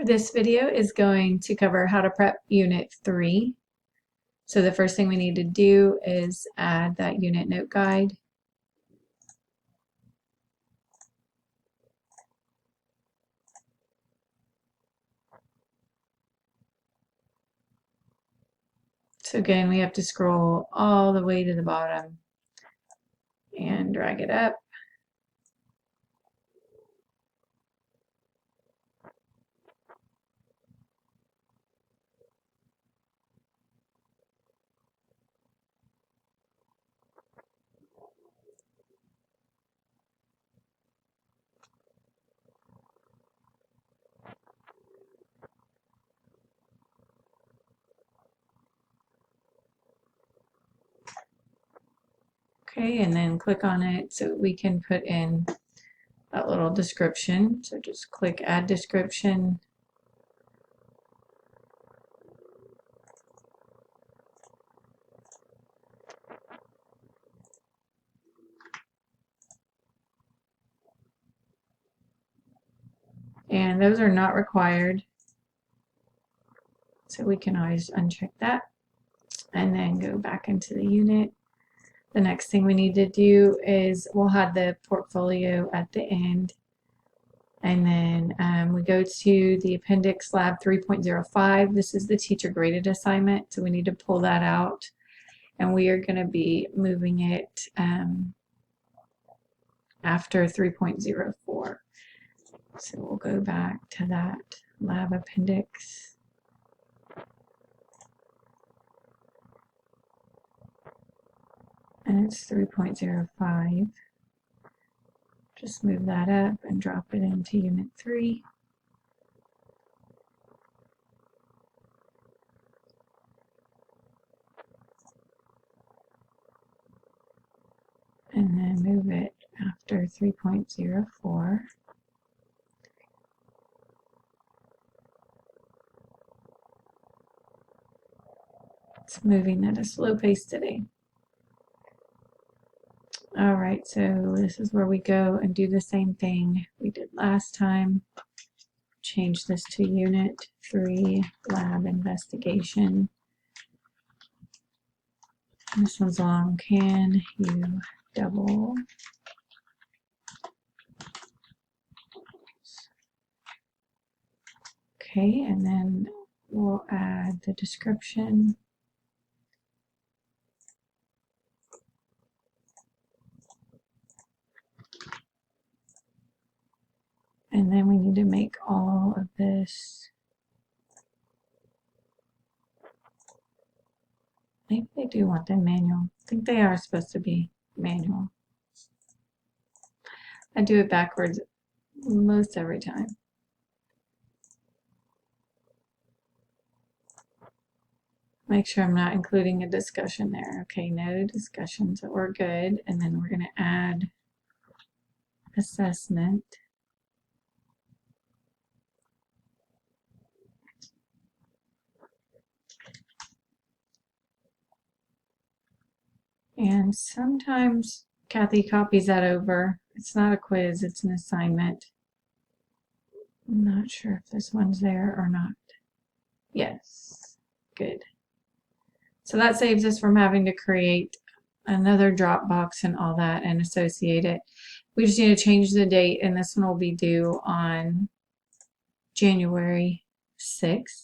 This video is going to cover how to prep Unit 3. So the first thing we need to do is add that unit note guide. So again, we have to scroll all the way to the bottom and drag it up. Okay, and then click on it so we can put in that little description. So just click Add Description. And those are not required. So we can always uncheck that and then go back into the unit. The next thing we need to do is we'll have the portfolio at the end. And then we go to the appendix lab 3.05. This is the teacher graded assignment. So we need to pull that out. And we are going to be moving it after 3.04. So we'll go back to that lab appendix. And it's 3.05. Just move that up and drop it into Unit 3. And then move it after 3.04. It's moving at a slow pace today. Alright, so this is where we go and do the same thing we did last time. Change this to Unit 3, Lab Investigation. This one's long. Can you double? Okay, and then we'll add the description. And then we need to make all of this. Maybe they do want them manual. I think they are supposed to be manual. I do it backwards most every time. Make sure I'm not including a discussion there. Okay, no discussion, so we're good. And then we're going to add assessment. And sometimes Kathy copies that over. It's not a quiz, it's an assignment. I'm not sure if this one's there or not. Yes, good. So that saves us from having to create another Dropbox and all that and associate it. We just need to change the date, and this one will be due on January 6th.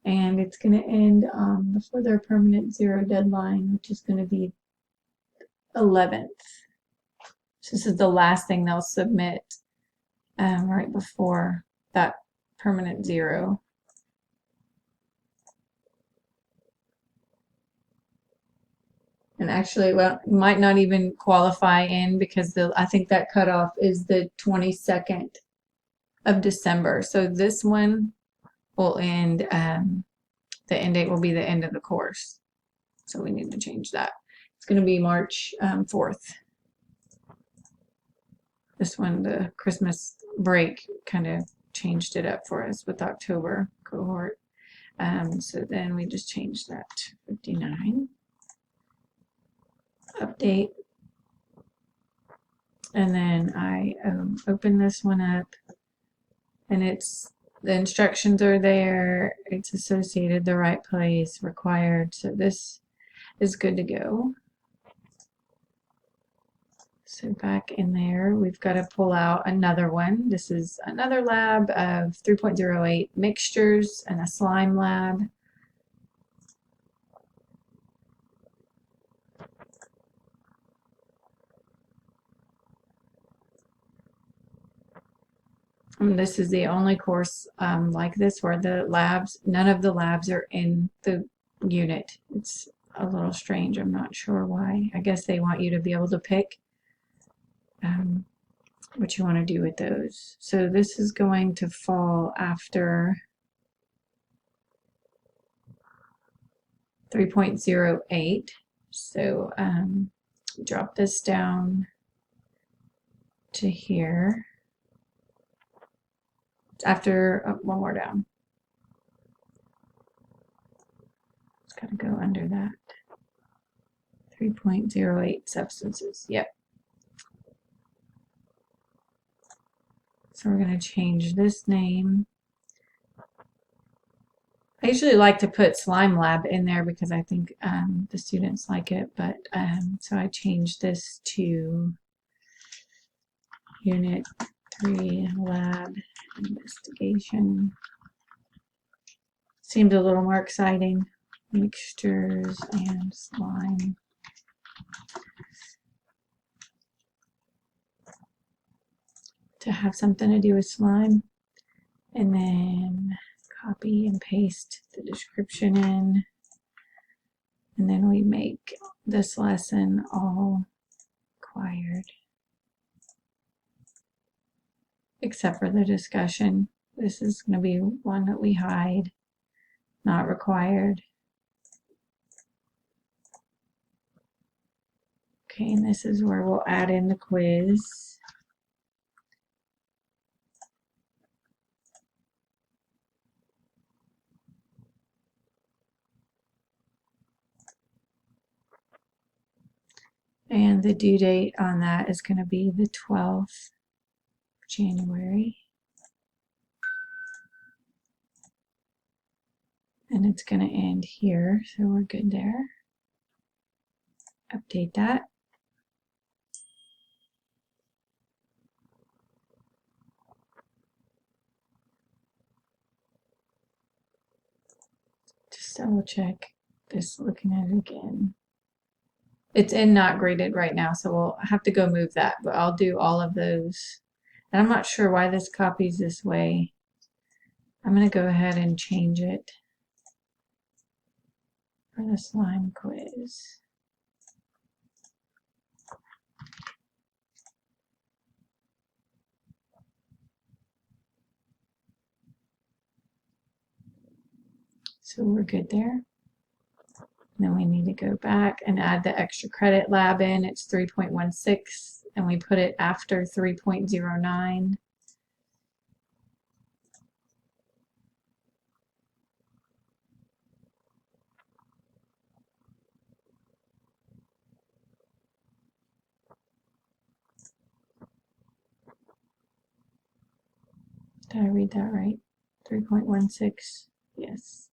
And it's going to end before their permanent zero deadline, which is going to be 11th. So this is the last thing they'll submit right before that permanent zero. And actually, well, might not even qualify in because I think that cutoff is the 22nd of December. So this one will end, the end date will be the end of the course. So we need to change that. It's going to be March 4th. This one, the Christmas break, kind of changed it up for us with October cohort. So then we just changed that to 59. update. And then I open this one up, and the instructions are there. It's associated the right place, required. So this is good to go. So back in there, we've got to pull out another one. This is another lab of 3.08 mixtures and a slime lab. And this is the only course like this where none of the labs are in the unit. It's a little strange. I'm not sure why. I guess they want you to be able to pick what you want to do with those. So this is going to fall after 3.08. So drop this down to here. After one more down. It's got to go under that. 3.08 substances. Yep. So we're going to change this name. I usually like to put slime lab in there because I think the students like it, but so I changed this to Unit 3 Lab Investigation. Seemed a little more exciting. Mixtures and slime. To have something to do with slime. And then copy and paste the description in. And then we make this lesson all required. Except for the discussion. This is going to be one that we hide. Not required. Okay, and this is where we'll add in the quiz. And the due date on that is going to be the 12th of January. And it's going to end here, so we're good there. Update that. Just double check this, looking at it again. It's in not graded right now, so we'll have to go move that, but I'll do all of those. And I'm not sure why this copies this way. I'm going to go ahead and change it for the slime quiz. So we're good there. Then we need to go back and add the extra credit lab in. It's 3.16, and we put it after 3.09. Did I read that right? 3.16, yes.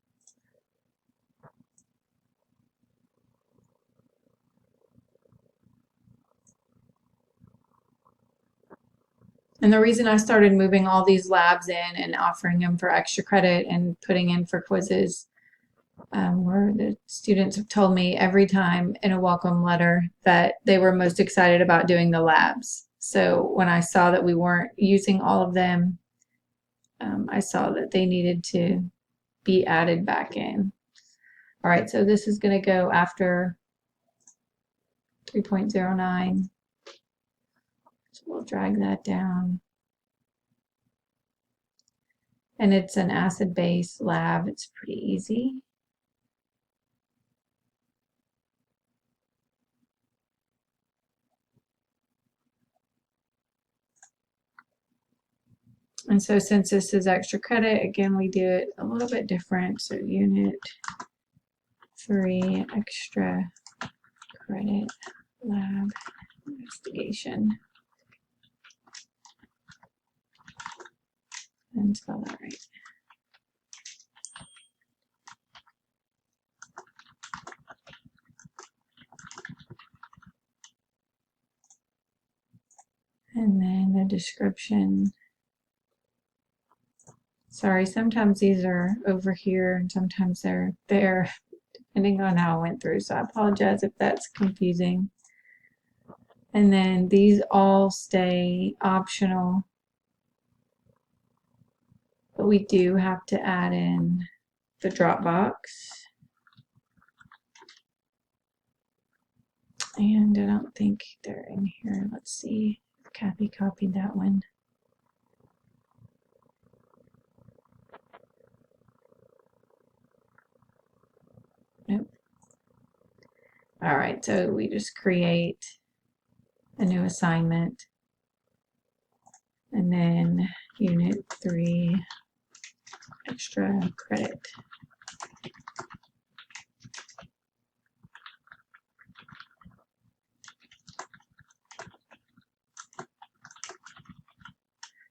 And the reason I started moving all these labs in and offering them for extra credit and putting in for quizzes were the students have told me every time in a welcome letter that they were most excited about doing the labs. So when I saw that we weren't using all of them, I saw that they needed to be added back in. All right, so this is going to go after 3.09. So we'll drag that down. And it's an acid-base lab. It's pretty easy. And so since this is extra credit, again, we do it a little bit different. So Unit 3 extra credit. lab investigation. And spell that right. And then the description. Sorry, sometimes these are over here and sometimes they're there, depending on how I went through. So I apologize if that's confusing. And then these all stay optional, but we do have to add in the Dropbox. And I don't think they're in here. Let's see if Kathy copied that one. Nope. All right, so we just create a new assignment. And then Unit 3 extra credit.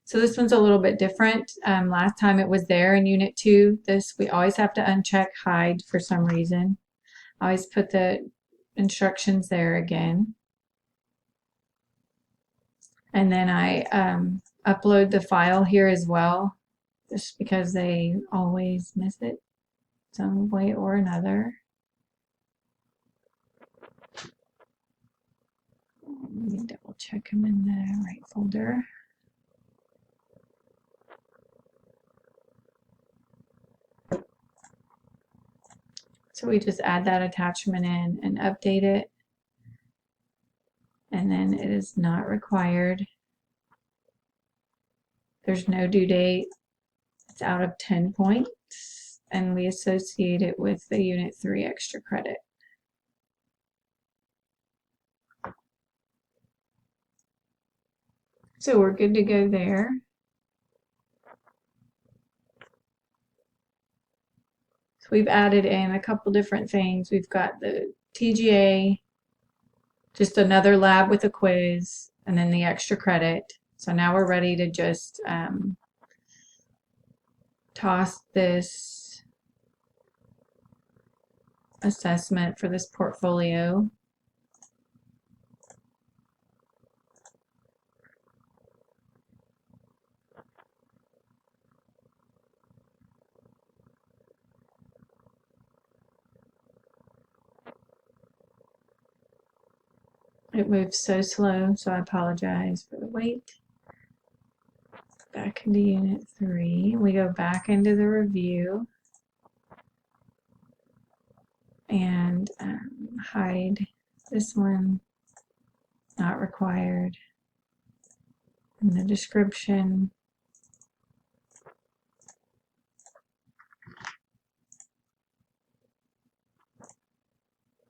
So this one's a little bit different. Last time it was there in Unit 2. This, we always have to uncheck hide for some reason. I always put the instructions there again. And then I upload the file here as well, just because they always miss it some way or another. Let me double check them in the right folder. So we just add that attachment in and update it. And then it is not required. There's no due date. It's out of 10 points. And we associate it with the Unit 3 extra credit. So we're good to go there. So we've added in a couple different things. We've got the TGA, just another lab with a quiz, and then the extra credit. So now we're ready to just toss this assessment for this portfolio. It moves so slow, so I apologize for the wait. Back into Unit 3. We go back into the review and hide this one, not required. In the description,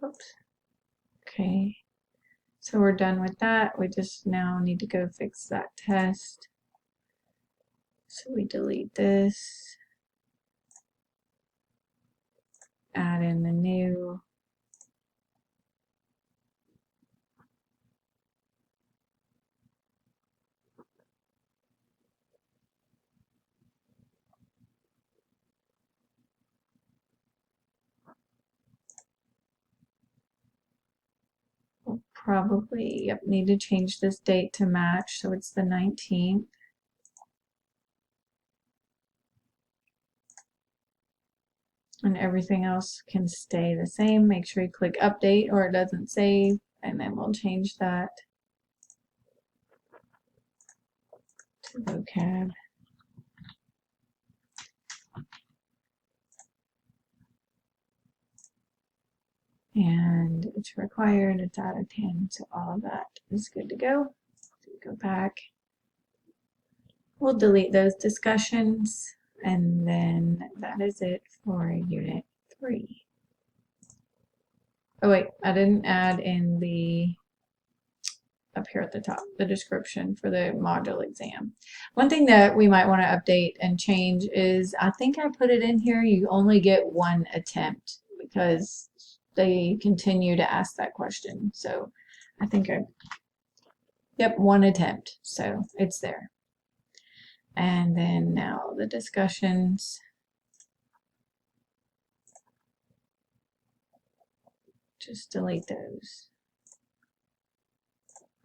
oops. Okay. So we're done with that. We just now need to go fix that test. So we delete this, add in the new, we'll probably need to change this date to match, so it's the 19th. And everything else can stay the same. Make sure you click update or it doesn't save, and then we'll change that to vocab. And it's required, it's out of 10, so all of that is good to go. So go back. We'll delete those discussions, and then that is it for Unit 3. Oh wait, I didn't add in the, up here at the top, the description for the module exam. One thing that we might want to update and change is, I think I put it in here, you only get one attempt because they continue to ask that question. So I think yep, one attempt. So it's there. And then now the discussions. Just delete those.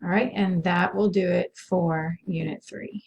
All right, and that will do it for Unit 3.